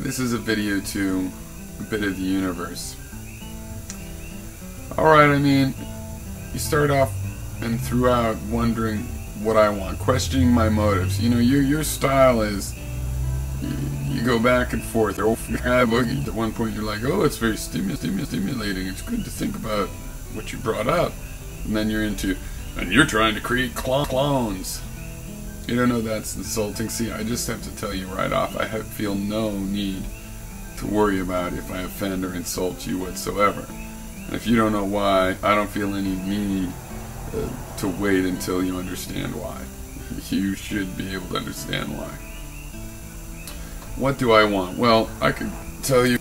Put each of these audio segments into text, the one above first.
This is a video to a bit of the universe. Alright, I mean, you start off and throughout wondering what I want, questioning my motives. You know, your style is, you go back and forth. At one point you're like, oh, it's very stimulating. It's good to think about what you brought up. And then you're into, and you're trying to create clones. You don't know that's insulting. See, I just have to tell you right off, I feel no need to worry about if I offend or insult you whatsoever. And if you don't know why, I don't feel any need to wait until you understand why. You should be able to understand why. What do I want? Well, I could tell you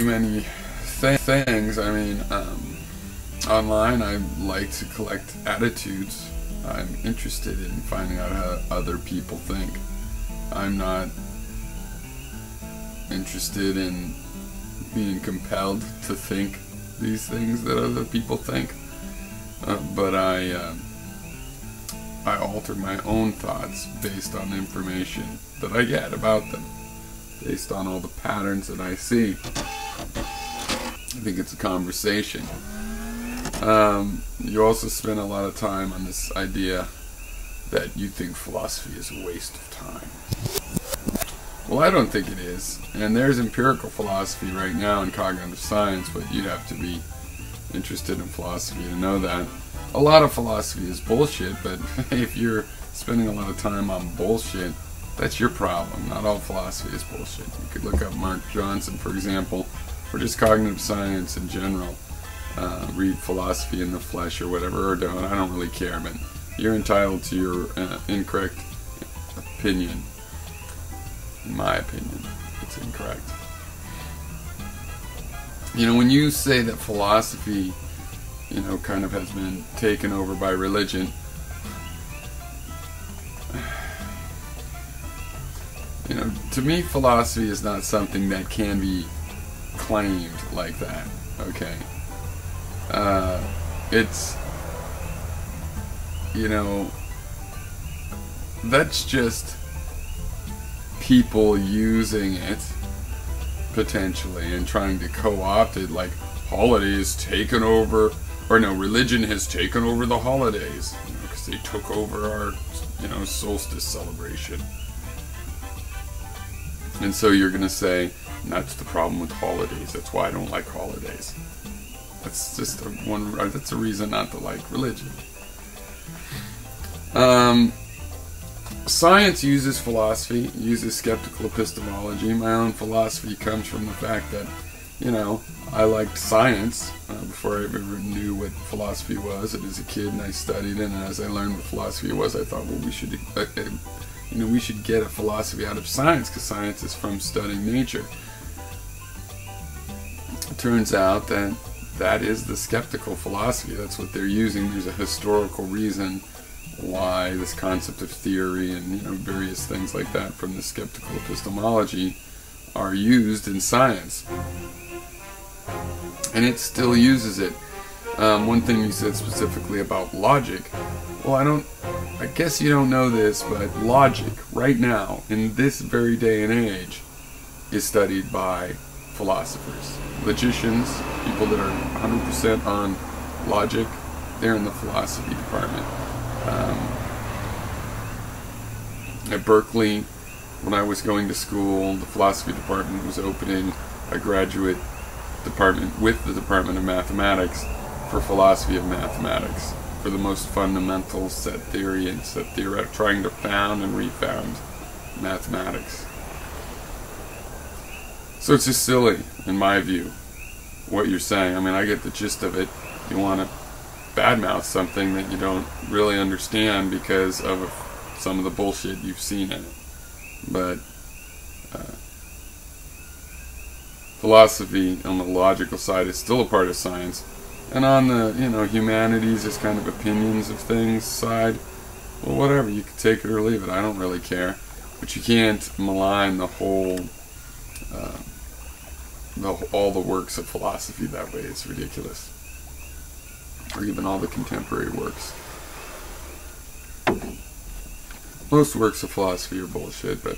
many things. I mean, online I like to collect attitudes. I'm interested in finding out how other people think. I'm not interested in being compelled to think these things that other people think. But I alter my own thoughts based on information that I get about them, based on all the patterns that I see. I think it's a conversation. You also spend a lot of time on this idea that you think philosophy is a waste of time. Well, I don't think it is. And there's empirical philosophy right now in cognitive science, but you'd have to be interested in philosophy to know that. A lot of philosophy is bullshit, but if you're spending a lot of time on bullshit, that's your problem. Not all philosophy is bullshit. You could look up Mark Johnson, for example, or just cognitive science in general. Read Philosophy in the Flesh or whatever, or don't. I don't really care, but you're entitled to your incorrect opinion. In my opinion, it's incorrect. You know, when you say that philosophy, you know, kind of has been taken over by religion, you know, to me philosophy is not something that can be claimed like that, okay? It's, you know, that's just people using it potentially and trying to co-opt it, like holidays taken over, or no, religion has taken over the holidays, you know, because they took over our, you know, solstice celebration. And so you're gonna say, that's the problem with holidays, that's why I don't like holidays. That's just that's a reason not to like religion. Science uses philosophy, uses skeptical epistemology. My own philosophy comes from the fact that, you know, I liked science before I ever knew what philosophy was. And as a kid, and I studied it, and as I learned what philosophy was, I thought, well, we should, you know, we should get a philosophy out of science, because science is from studying nature. It turns out that that is the skeptical philosophy. That's what they're using. There's a historical reason why this concept of theory and, you know, various things like that from the skeptical epistemology are used in science. And it still uses it. One thing you said specifically about logic. Well, I guess you don't know this, but logic right now, in this very day and age, is studied by philosophers. Logicians, people that are 100% on logic, they're in the philosophy department. At Berkeley, when I was going to school, the philosophy department was opening a graduate department with the Department of Mathematics for philosophy of mathematics, for the most fundamental set theory and set theoretic, trying to found and refound mathematics. So it's just silly, in my view, what you're saying. I mean, I get the gist of it. You want to badmouth something that you don't really understand because of some of the bullshit you've seen in it. But philosophy on the logical side is still a part of science, and on the, you know, humanities, as kind of opinions of things side, well, whatever, you can take it or leave it. I don't really care, but you can't malign the whole all the works of philosophy that way. It's ridiculous. Or even all the contemporary works. Most works of philosophy are bullshit, but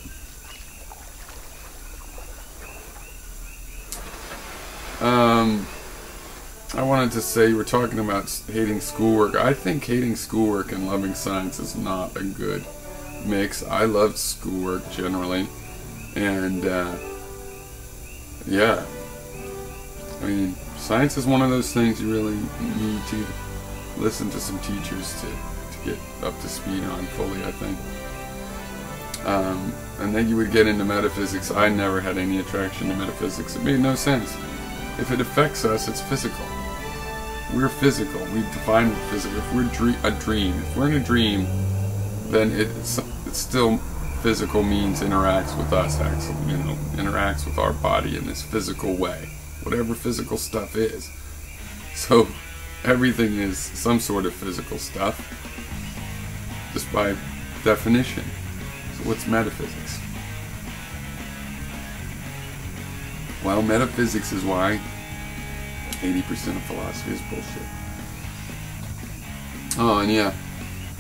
I wanted to say, you were talking about hating schoolwork. I think hating schoolwork and loving science is not a good mix. I loved schoolwork generally, and yeah, I mean, science is one of those things you really need to listen to some teachers to get up to speed on fully, I think. And then you would get into metaphysics. I never had any attraction to metaphysics. It made no sense. If it affects us, it's physical. We're physical. We define physical. If we're a dream, if we're in a dream, then it's still physical, means interacts with us, actually, you know, interacts with our body in this physical way, whatever physical stuff is. So everything is some sort of physical stuff, just by definition. So what's metaphysics? Well, metaphysics is why 80% of philosophy is bullshit. Oh, and yeah,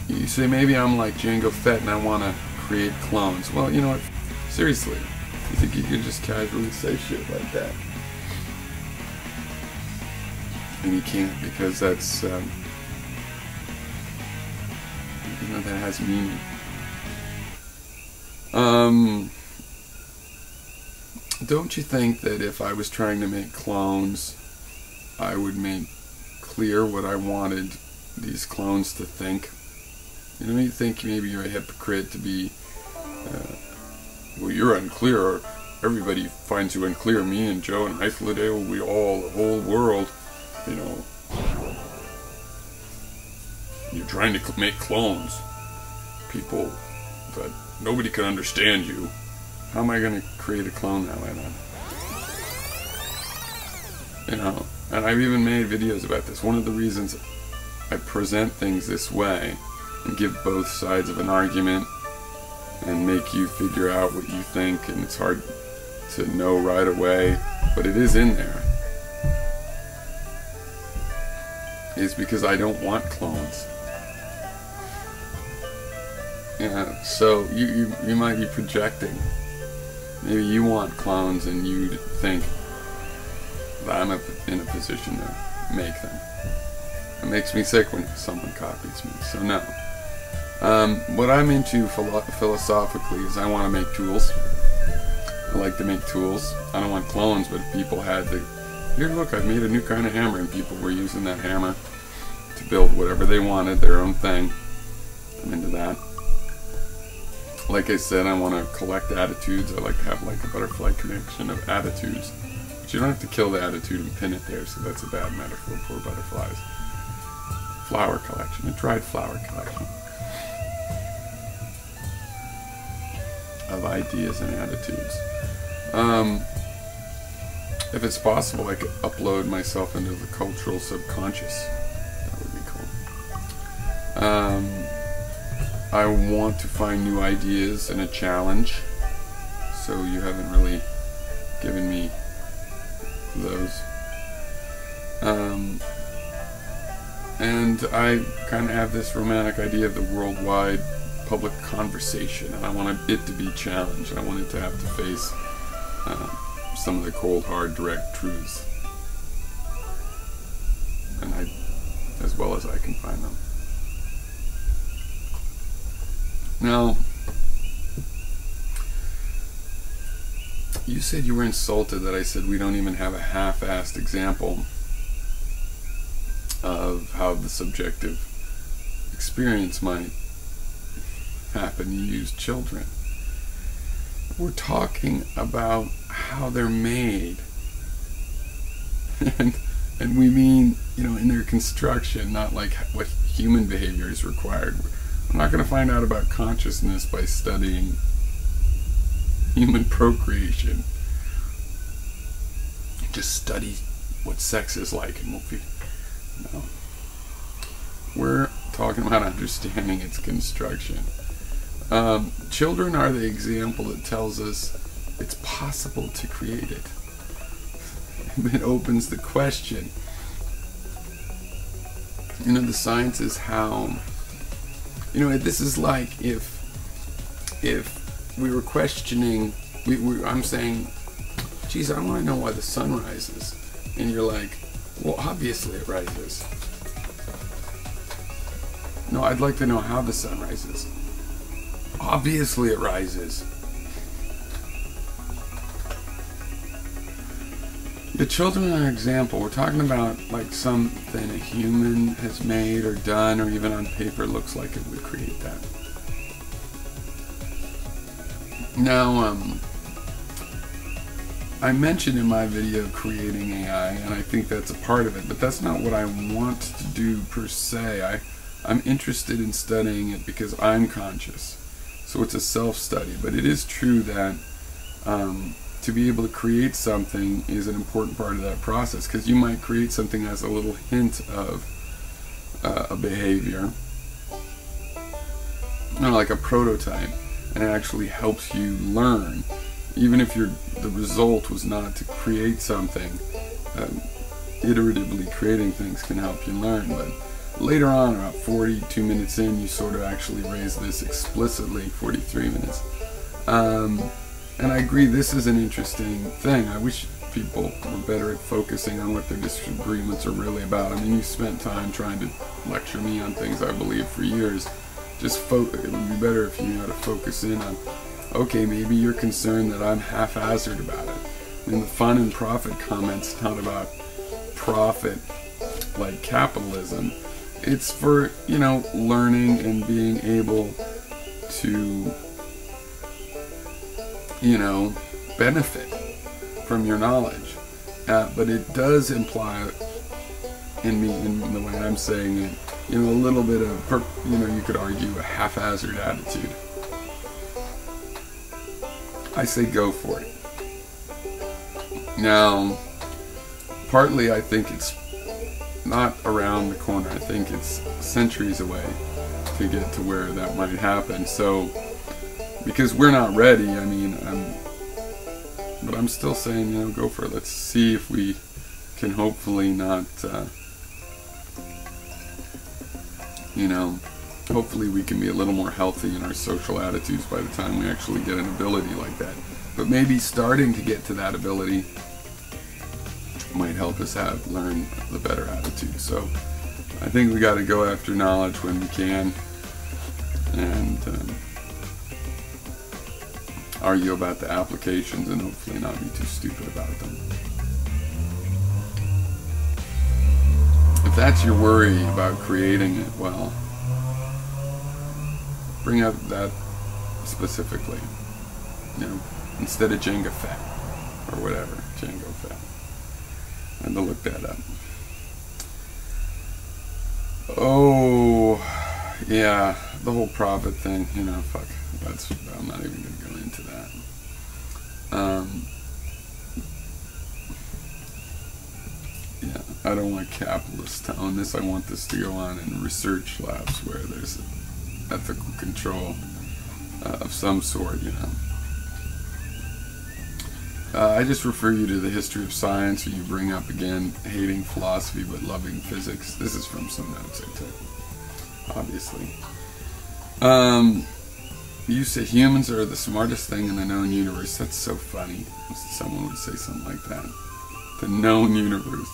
you say maybe I'm like Jango Fett and I want to create clones. Well, you know what? Seriously, you think you could just casually say shit like that? And you can't, because that's, you know, that has meaning. Don't you think that if I was trying to make clones, I would make clear what I wanted these clones to think? You know, you think maybe you're a hypocrite to be, well, you're unclear, or everybody finds you unclear. Me and Joe and Hythloday, we all, the whole world, you know, you're trying to make clones, people, but nobody can understand you. How am I going to create a clone that way then? You know, and I've even made videos about this. One of the reasons I present things this way and give both sides of an argument and make you figure out what you think, and it's hard to know right away, but it is in there, is because I don't want clones. Yeah, so you might be projecting. Maybe you want clones and you think that I'm in a position to make them. It makes me sick when someone copies me, so no. What I'm into philosophically is I want to make tools. I like to make tools. I don't want clones, but if people had the, here look, I've made a new kind of hammer, and people were using that hammer to build whatever they wanted, their own thing. I'm into that. Like I said, I want to collect attitudes. I like to have like a butterfly collection of attitudes. But you don't have to kill the attitude and pin it there, so that's a bad metaphor for butterflies. Flower collection, a dried flower collection of ideas and attitudes. If it's possible, I could upload myself into the cultural subconscious. That would be cool. I want to find new ideas and a challenge, so you haven't really given me those. And I kind of have this romantic idea of the worldwide public conversation, and I want it to be challenged, and I want it to have to face some of the cold, hard, direct truths, and as well as I can find them. Now, you said you were insulted that I said we don't even have a half-assed example of how the subjective experience might happen. You use children. We're talking about how they're made, and we mean, you know, in their construction, not like what human behavior is required. I'm not going to find out about consciousness by studying human procreation. Just study what sex is like and we'll be, no. We're talking about understanding its construction. Children are the example that tells us it's possible to create it. It opens the question. You know, the science is how, you know, this is like if we were questioning, I'm saying, geez, I want to know why the sun rises. And you're like, Well, obviously it rises. No, I'd like to know how the sun rises. Obviously it rises. The children are an example. We're talking about like something a human has made or done, or even on paper looks like it would create that. Now, I mentioned in my video creating AI, and I think that's a part of it, but that's not what I want to do per se. I'm interested in studying it because I'm conscious. So it's a self-study, but it is true that to be able to create something is an important part of that process, because you might create something as a little hint of a behavior, like a prototype, and it actually helps you learn. Even if the result was not to create something, iteratively creating things can help you learn. But later on, about 42 minutes in, you sort of actually raise this explicitly, 43 minutes. And I agree, this is an interesting thing. I wish people were better at focusing on what their disagreements are really about. I mean, you spent time trying to lecture me on things I believe for years. It would be better if you knew how to focus in on, okay, maybe you're concerned that I'm haphazard about it. And the fun and profit comment's not about profit like capitalism. It's for, learning and being able to, benefit from your knowledge. But it does imply in the way I'm saying it, a little bit of, you could argue a haphazard attitude. I say go for it. Now, partly I think it's not around the corner. I think it's centuries away to get to where that might happen. So, because we're not ready, but I'm still saying, go for it. Let's see if we can hopefully not, hopefully we can be a little more healthy in our social attitudes by the time we actually get an ability like that. But maybe starting to get to that ability might help us learn the better attitude. So I think we got to go after knowledge when we can, and argue about the applications, and hopefully not be too stupid about them. If that's your worry about creating it, well, bring up that specifically, instead of Jenga Fett, or whatever, Django Fett. I had to look that up. Oh, yeah, the whole profit thing, fuck, I'm not even going to go into that. Yeah, I don't want capitalists to own this. I want this to go on in research labs where there's ethical control of some sort, I just refer you to the history of science, where you bring up again hating philosophy but loving physics. This is from some notes I took, obviously. You say humans are the smartest thing in the known universe. That's so funny. Someone would say something like that. The known universe,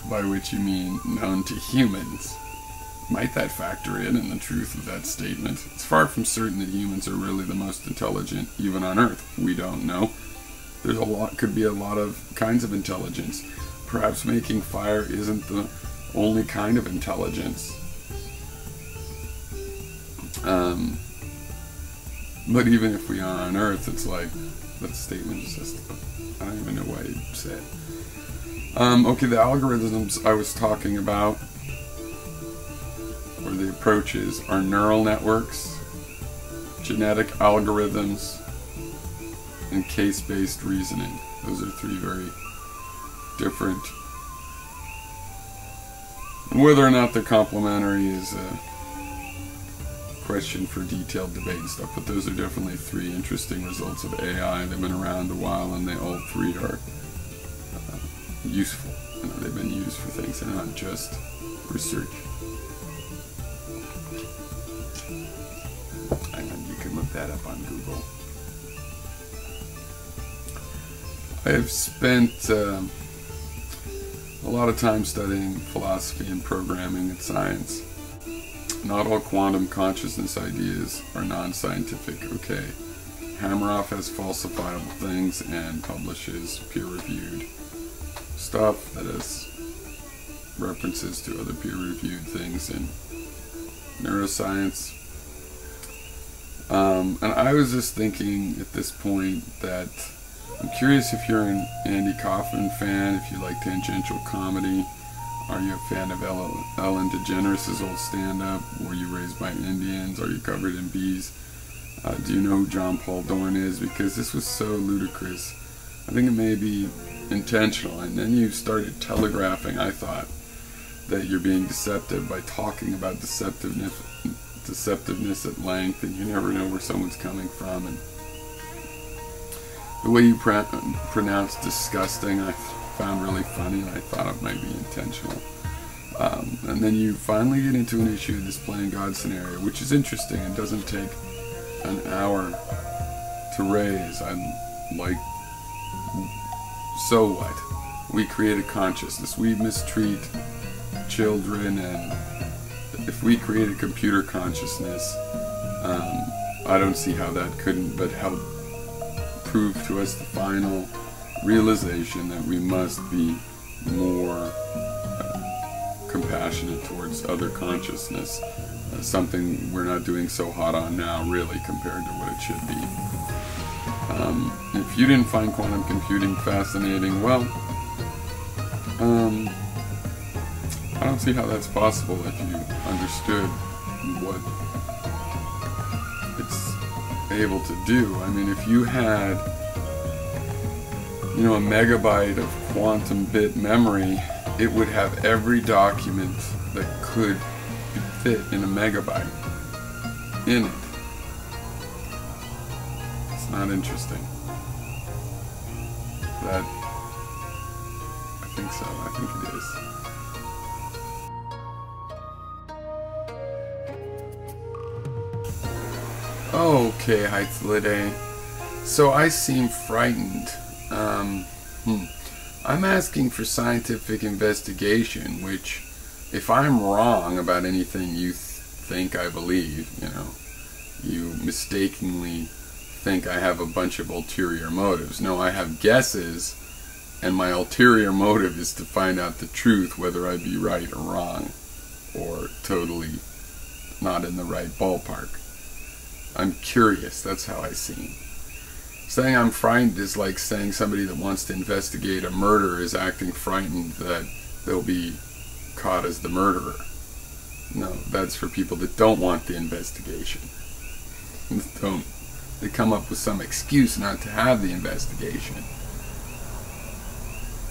by which you mean known to humans. Might that factor in the truth of that statement? It's far from certain that humans are really the most intelligent, even on Earth. We don't know. Could be a lot of kinds of intelligence. Perhaps making fire isn't the only kind of intelligence. But even if we are on Earth, it's like, that statement is just, I don't even know why you'd say it. Okay, the algorithms I was talking about, or the approaches, are neural networks, genetic algorithms, and case-based reasoning. Those are three very different. And whether or not they're complementary is a question for detailed debate and stuff, but those are definitely three interesting results of AI. They've been around a while, and they all three are useful. They've been used for things and not just research. And you can look that up on Google. I have spent a lot of time studying philosophy and programming and science. Not all quantum consciousness ideas are non-scientific, okay. Hammeroff has falsifiable things and publishes peer-reviewed stuff that has references to other peer-reviewed things in neuroscience. And I was just thinking at this point that I'm curious if you're an Andy Kaufman fan, if you like tangential comedy. Are you a fan of Ellen DeGeneres' old stand-up? Were you raised by Indians? Are you covered in bees? Do you know who John Paul Dorn is? Because this was so ludicrous. I think it may be intentional. And then you started telegraphing, I thought, that you're being deceptive by talking about deceptiveness at length, and you never know where someone's coming from. And the way you pronounce disgusting, I found really funny, and I thought it might be intentional. And then you finally get into an issue of this playing God scenario, which is interesting and doesn't take an hour to raise. I'm like, so what? We create a consciousness. We mistreat children, and if we create a computer consciousness, I don't see how that couldn't but help prove to us the final realization that we must be more compassionate towards other consciousness, something we're not doing so hot on now, really, compared to what it should be. If you didn't find quantum computing fascinating, well, I don't see how that's possible if you understood what it's able to do. I mean, if you had, you know, a megabyte of quantum bit memory, it would have every document that could fit in a megabyte in it. It's not interesting. That, I think so. I think it is. Okay, Hythloday. So I seem frightened. I'm asking for scientific investigation, which, if I'm wrong about anything you think I believe, you know, you mistakenly think I have a bunch of ulterior motives. No, I have guesses, and my ulterior motive is to find out the truth, whether I be right or wrong, or totally not in the right ballpark. I'm curious, that's how I seem. Saying I'm frightened is like saying somebody that wants to investigate a murder is acting frightened that they'll be caught as the murderer. No, that's for people that don't want the investigation. They come up with some excuse not to have the investigation.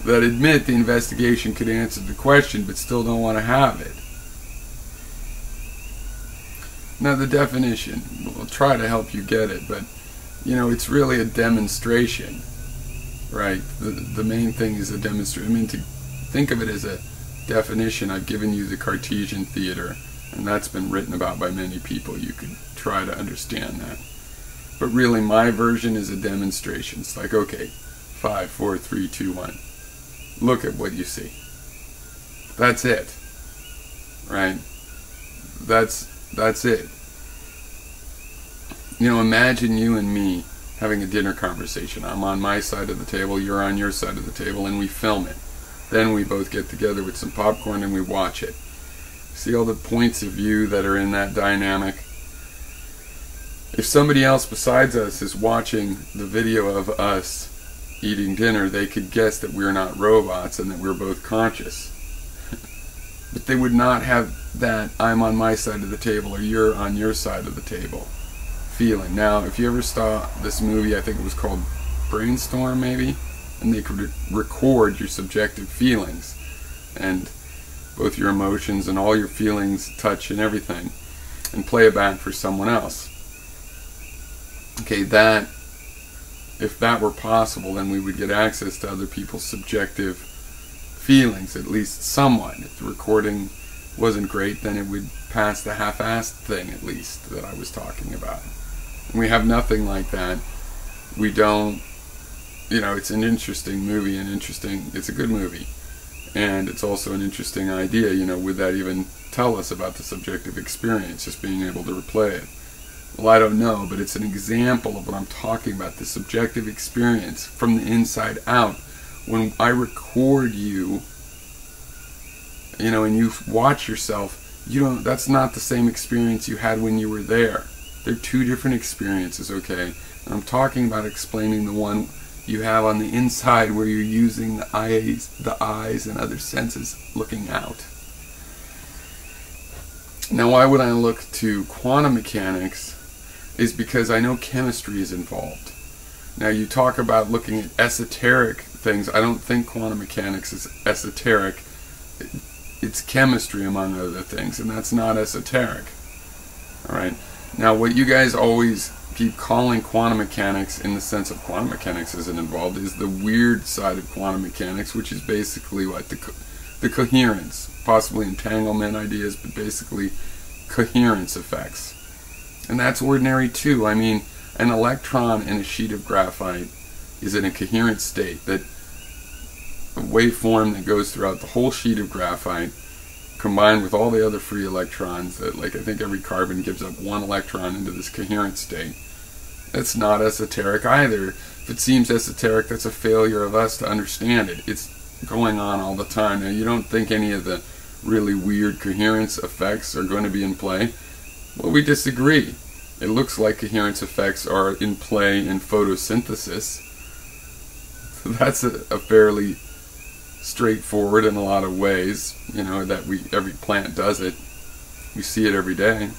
That admit the investigation could answer the question but still don't want to have it. Now the definition, we'll try to help you get it, but you know, it's really a demonstration, right? The main thing is a demonstration. I mean, to think of it as a definition, I've given you the Cartesian theater, and that's been written about by many people. You could try to understand that. But really, my version is a demonstration. It's like, okay, 5, 4, 3, 2, 1. Look at what you see. That's it, right? That's it. You know, imagine you and me having a dinner conversation. I'm on my side of the table, you're on your side of the table, and we film it. Then we both get together with some popcorn and we watch it. See all the points of view that are in that dynamic? If somebody else besides us is watching the video of us eating dinner, they could guess that we're not robots and that we're both conscious. But they would not have that I'm on my side of the table or you're on your side of the table feeling. Now, if you ever saw this movie, I think it was called Brainstorm, maybe, and they could record your subjective feelings and both your emotions and all your feelings, touch and everything, and play it back for someone else. Okay, that, if that were possible, then we would get access to other people's subjective feelings, at least somewhat. If the recording wasn't great, then it would pass the half-assed thing, at least, that I was talking about. And we have nothing like that. We don't, you know, it's an interesting movie, it's a good movie. And it's also an interesting idea, you know, would that even tell us about the subjective experience, just being able to replay it? Well, I don't know, but it's an example of what I'm talking about, the subjective experience from the inside out. When I record you, you know, and you watch yourself, that's not the same experience you had when you were there. They're two different experiences, okay? And I'm talking about explaining the one you have on the inside where you're using the eyes and other senses looking out. Now, why would I look to quantum mechanics is because I know chemistry is involved. Now, you talk about looking at esoteric things. I don't think quantum mechanics is esoteric. It's chemistry, among other things, and that's not esoteric. All right. Now, what you guys always keep calling quantum mechanics, in the sense of quantum mechanics isn't involved, is the weird side of quantum mechanics, which is basically what the coherence, possibly entanglement ideas, but basically coherence effects. And that's ordinary too. I mean, an electron in a sheet of graphite is in a coherent state, that a waveform that goes throughout the whole sheet of graphite, combined with all the other free electrons, that, like, I think every carbon gives up one electron into this coherent state. That's not esoteric either. If it seems esoteric, that's a failure of us to understand it. It's going on all the time. Now, you don't think any of the really weird coherence effects are going to be in play? Well, we disagree. It looks like coherence effects are in play in photosynthesis. So that's a fairly straightforward in a lot of ways, you know, that every plant does it. We see it every day.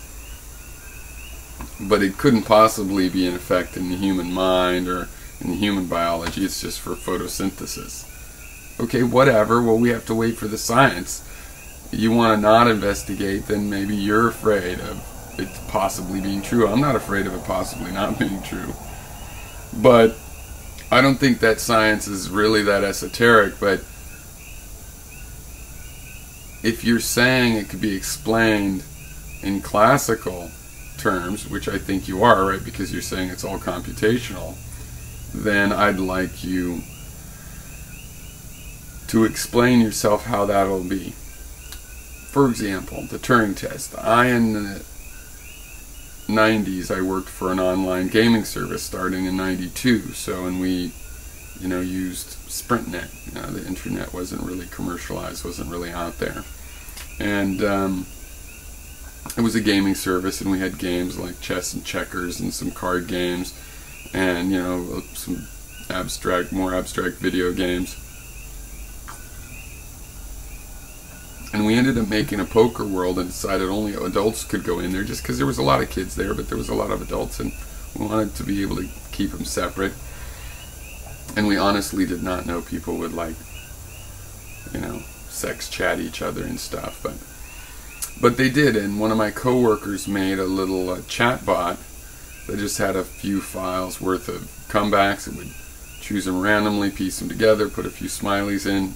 But it couldn't possibly be an effect in the human mind or in the human biology. It's just for photosynthesis. Okay, whatever. Well, we have to wait for the science. You want to not investigate, then maybe you're afraid of it possibly being true. I'm not afraid of it possibly not being true. But I don't think that science is really that esoteric. But if you're saying it could be explained in classical terms, which I think you are, right, because you're saying it's all computational, then I'd like you to explain yourself how that'll be. For example, the Turing test. In the 90s, I worked for an online gaming service starting in 92, and we, you know, used SprintNet. You know, the internet wasn't really commercialized, wasn't really out there. And it was a gaming service, and we had games like chess and checkers and some card games, and, you know, some more abstract video games. And we ended up making a poker world and decided only adults could go in there, just because there was a lot of kids there, but there was a lot of adults, and we wanted to be able to keep them separate. And we honestly did not know people would, like, you know, sex chat each other and stuff, but they did. And one of my coworkers made a little chat bot that just had a few files worth of comebacks. It would choose them randomly, piece them together, put a few smileys in,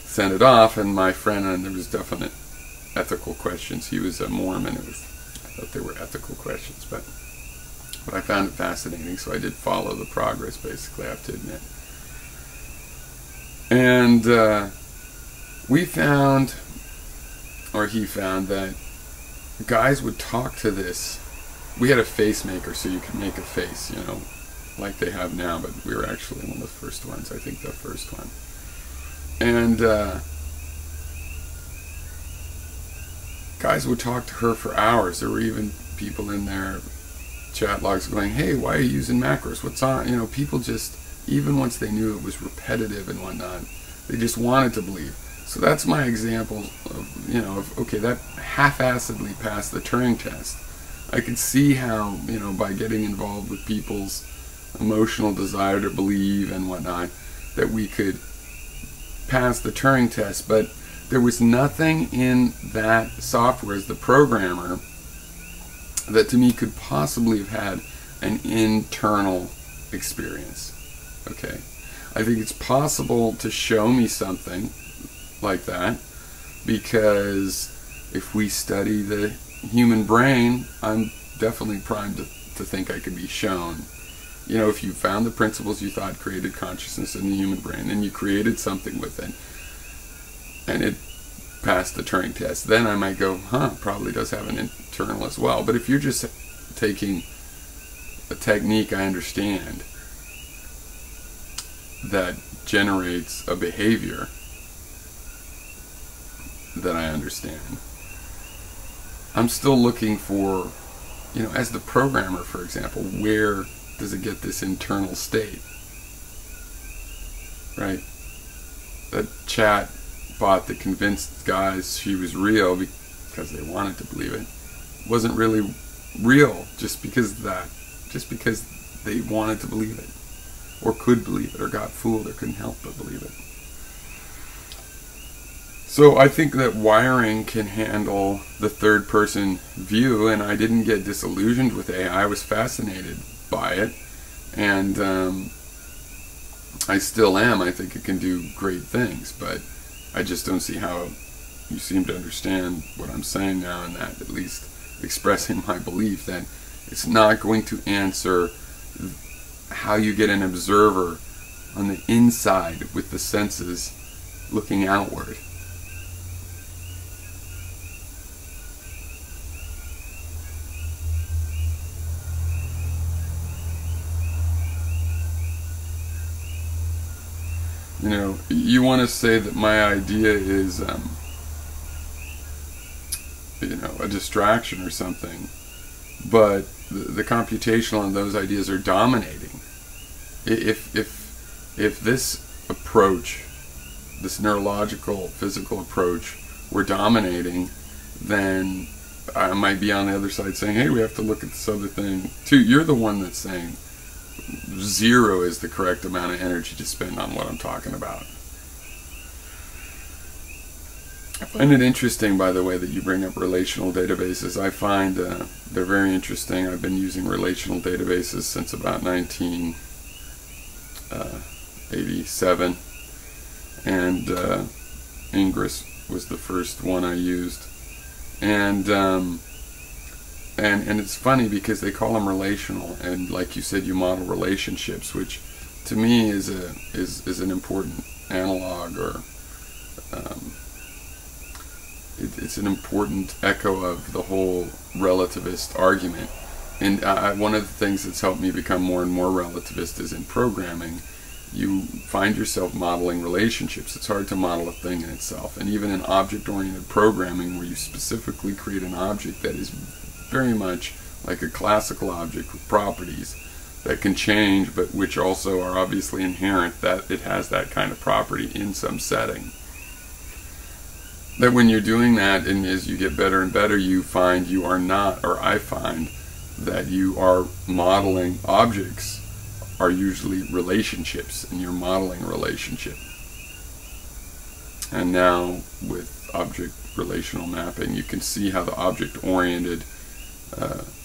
send it off. And my friend, and there was definite ethical questions. He was a Mormon. I thought they were ethical questions, but I found it fascinating, so I did follow the progress, basically, I have to admit. And we found, or he found, that guys would talk to this. We had a face maker, so you could make a face, you know, like they have now, but we were actually one of the first ones, I think the first one. And guys would talk to her for hours. There were even people in their chat logs going, hey, why are you using macros? What's on? You know, people just, even once they knew it was repetitive and whatnot, they just wanted to believe. So that's my example of, you know, of, okay, that half-assedly passed the Turing test. I could see how, you know, by getting involved with people's emotional desire to believe and whatnot, that we could pass the Turing test. But there was nothing in that software as the programmer that to me could possibly have had an internal experience. Okay, I think it's possible to show me something like that, because if we study the human brain, I'm definitely primed to think I could be shown. You know, if you found the principles you thought created consciousness in the human brain and you created something with it, and it passed the Turing test, then I might go, probably does have an internal as well. But if you're just taking a technique I understand that generates a behavior that I understand, I'm still looking for, as the programmer, for example, where does it get this internal state? Right? That chat bot that convinced guys she was real because they wanted to believe it wasn't really real just because they wanted to believe it, or could believe it, or got fooled, or couldn't help but believe it. So I think that wiring can handle the third person view, and I didn't get disillusioned with AI. I was fascinated by it, and I still am. I think it can do great things, but I just don't see how you seem to understand what I'm saying now, and that at least expressing my belief that it's not going to answer how you get an observer on the inside with the senses looking outward. You want to say that my idea is, a distraction or something, but the computational and those ideas are dominating. If this approach, this neurological, physical approach, were dominating, then I might be on the other side saying, hey, we have to look at this other thing too. You're the one that's saying 0 is the correct amount of energy to spend on what I'm talking about. I find it interesting, by the way, that you bring up relational databases. I find they're very interesting. I've been using relational databases since about 1987, and Ingress was the first one I used. And it's funny because they call them relational, and like you said, you model relationships, which to me is an important analog, or it's an important echo of the whole relativist argument. And one of the things that's helped me become more and more relativist is in programming, you find yourself modeling relationships. It's hard to model a thing in itself, and even in object-oriented programming, where you specifically create an object that is very much like a classical object with properties that can change, but which also are obviously inherent, that it has that kind of property in some setting. That when you're doing that, and as you get better and better, you find you are not, or I find that you are modeling objects are usually relationships, and you're modeling a relationship. And now with object relational mapping, you can see how the object-oriented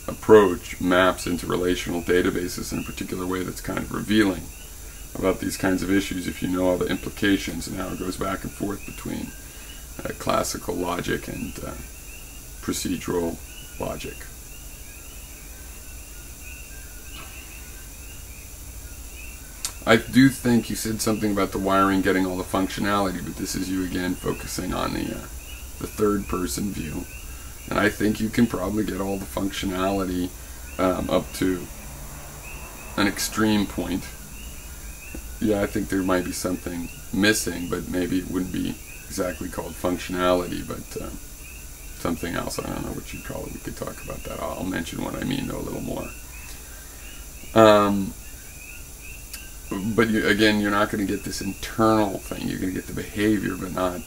approach maps into relational databases in a particular way that's kind of revealing about these kinds of issues, if you know all the implications and how it goes back and forth between classical logic and procedural logic. I do think you said something about the wiring getting all the functionality, but this is you again focusing on the third person view. And I think you can probably get all the functionality up to an extreme point. Yeah, I think there might be something missing, but maybe it wouldn't be exactly called functionality, but something else. I don't know what you'd call it. We could talk about that. I'll mention what I mean, though, a little more. But again, you're not going to get this internal thing. You're going to get the behavior, but not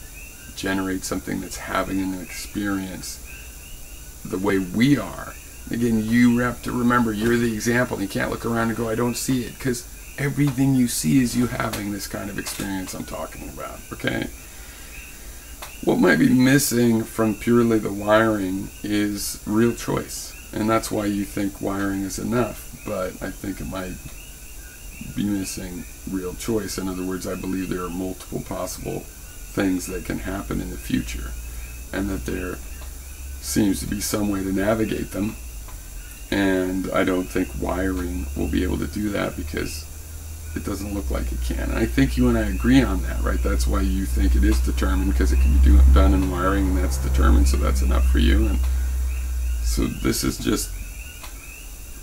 generate something that's having an experience the way we are. Again, you have to remember, you're the example. You can't look around and go, I don't see it, because everything you see is you having this kind of experience I'm talking about, okay? What might be missing from purely the wiring is real choice, and that's why you think wiring is enough, but I think it might be missing real choice. In other words, I believe there are multiple possible things that can happen in the future, and that there seems to be some way to navigate them, and I don't think wiring will be able to do that, because it doesn't look like it can. And I think you and I agree on that, right? That's why you think it is determined, because it can be done in wiring, and that's determined, so that's enough for you. And so this is just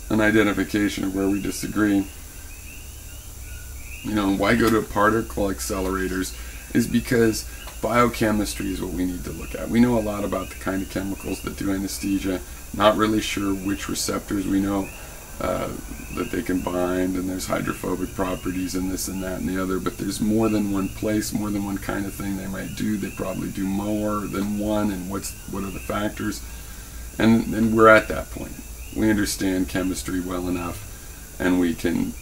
an identification of where we disagree. You know, why go to particle accelerators is because biochemistry is what we need to look at. We know a lot about the kind of chemicals that do anesthesia, not really sure which receptors. We know that they can bind, and there's hydrophobic properties and this and that and the other, but there's more than one place, more than one kind of thing they might do. They probably do more than one, and what are the factors? And we're at that point. We understand chemistry well enough, and we can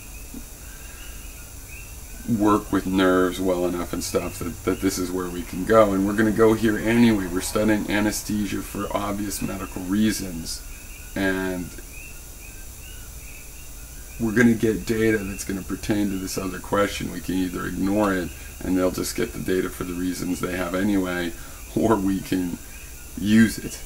work with nerves well enough and stuff that this is where we can go. And we're going to go here anyway. We're studying anesthesia for obvious medical reasons, and we're going to get data that's going to pertain to this other question. We can either ignore it and they'll just get the data for the reasons they have anyway, or we can use it.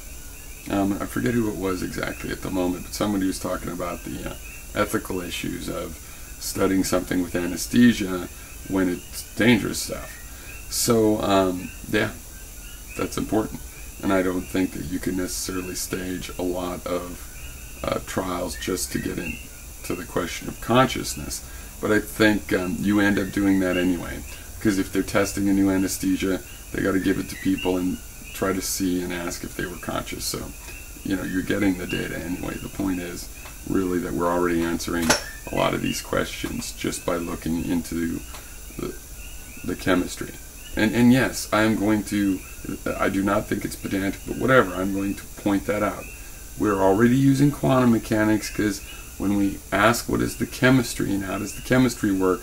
I forget who it was exactly at the moment, but somebody was talking about the ethical issues of studying something with anesthesia when it's dangerous stuff. So yeah, that's important, and I don't think that you can necessarily stage a lot of trials just to get into the question of consciousness, but I think you end up doing that anyway, because if they're testing a new anesthesia, they got to give it to people and try to see and ask if they were conscious. So you know, you're getting the data anyway. The point is really that we're already answering a lot of these questions just by looking into the chemistry. And yes, I am going to, I do not think it's pedantic, but whatever, I'm going to point that out. We're already using quantum mechanics, because when we ask what is the chemistry and how does the chemistry work,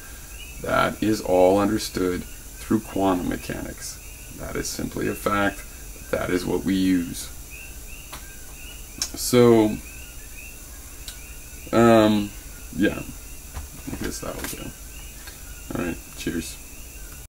that is all understood through quantum mechanics. That is simply a fact. That is what we use. So, yeah, I guess that'll do. Alright, cheers.